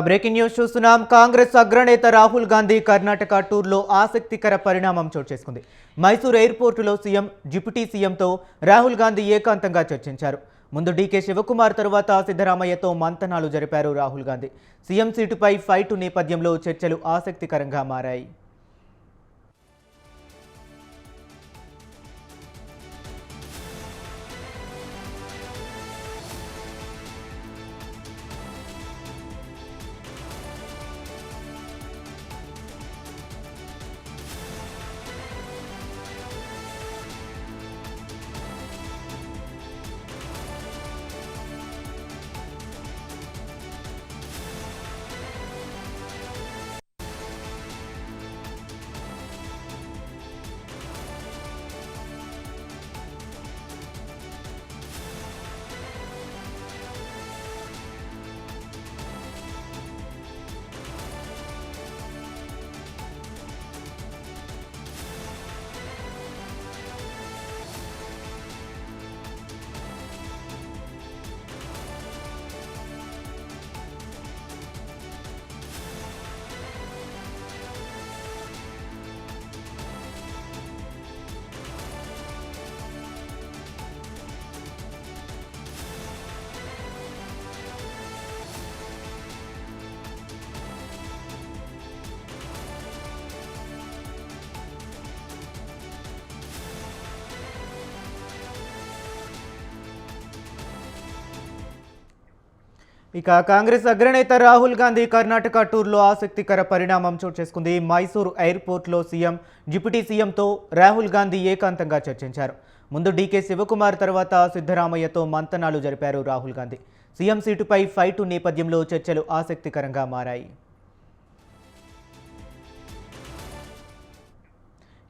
Breaking news చూస్తున్నాం. కాంగ్రెస్ అగ్రనేత రాహుల్ గాంధీ కర్ణాటక టూర్లో ఆసక్తికర పరిణామం చోటు చేసుకుంది. మైసూర్ ఎయిర్పోర్టులో సీఎం, డిప్యూటీ సీఎంతో రాహుల్ గాంధీ ఏకాంతంగా చర్చించారు. ముందు డీకే శివకుమార్ తరువాత సిద్ధరామయ్యతో మంతనాలు జరిపారు రాహుల్ గాంధీ. సీఎం సీటుపై ఫైటు నేపథ్యంలో చర్చలు ఆసక్తికరంగా మారాయి. కాంగ్రెస్ అగ్రనేత రాహుల్ గాంధీ కర్ణాటక టూర్లో ఆసక్తికర పరిణామం చోటు చేసుకుంది. మైసూర్ ఎయిర్పోర్ట్లో సీఎం, డిప్యూటీ సీఎంతో రాహుల్ గాంధీ ఏకాంతంగా చర్చించారు. ముందు డీకే శివకుమార్ తర్వాత సిద్ధరామయ్యతో మంతనాలు జరిపారు రాహుల్ గాంధీ. సీఎం సీటుపై ఫైటు నేపథ్యంలో చర్చలు ఆసక్తికరంగా మారాయి.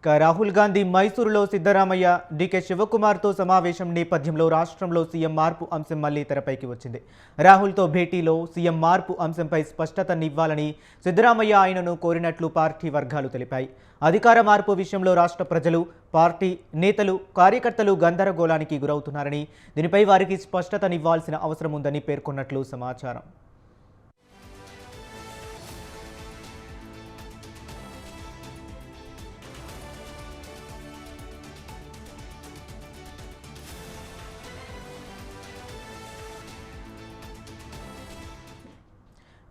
రాహుల్ గాంధీ మైసూరులో సిద్ధరామయ్య, డీకే శివకుమార్తో సమావేశం నేపథ్యంలో రాష్ట్రంలో సీఎం మార్పు అంశం మళ్లీ తెరపైకి వచ్చింది. రాహుల్తో భేటీలో సీఎం మార్పు అంశంపై స్పష్టతనివ్వాలని సిద్ధరామయ్య ఆయనను కోరినట్లు పార్టీ వర్గాలు తెలిపాయి. అధికార మార్పు విషయంలో రాష్ట్ర ప్రజలు, పార్టీ నేతలు, కార్యకర్తలు గందరగోళానికి గురవుతున్నారని, దీనిపై వారికి స్పష్టతనివ్వాల్సిన అవసరం ఉందని పేర్కొన్నట్లు సమాచారం.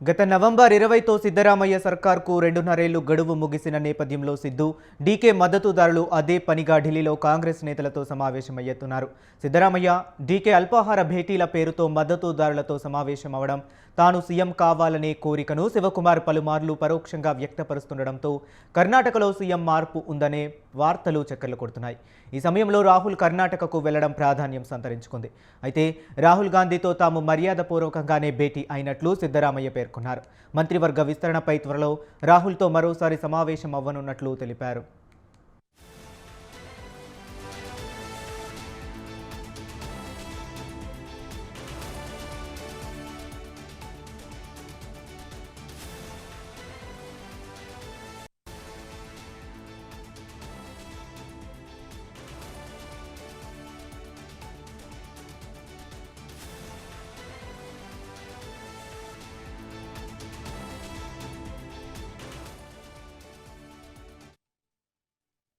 గత నవంబర్ 20తో సిద్ధరామయ్య సర్కార్కు 2.5 ఏళ్లు గడువు ముగిసిన నేపథ్యంలో సిద్ధు, డీకే మద్దతుదారులు అదే పనిగా ఢిల్లీలో కాంగ్రెస్ నేతలతో సమావేశమయ్యేతున్నారు. సిద్ధరామయ్య, డీకే అల్పాహార భేటీల పేరుతో మద్దతుదారులతో సమావేశం అవడం, తాను సీఎం కావాలనే కోరికను శివకుమార్ పలుమార్లు పరోక్షంగా వ్యక్తపరుస్తుండటంతో కర్ణాటకలో సీఎం మార్పు ఉందనే వార్తలు చక్కర్లు కొడుతున్నాయి. ఈ సమయంలో రాహుల్ కర్ణాటకకు వెళ్లడం ప్రాధాన్యం సంతరించుకుంది. అయితే రాహుల్ గాంధీతో తాము మర్యాదపూర్వకంగానే భేటీ అయినట్లు సిద్ధరామయ్య పేర్కొన్నారు. మంత్రివర్గ విస్తరణపై త్వరలో రాహుల్తో మరోసారి సమావేశం అవ్వనున్నట్లు తెలిపారు.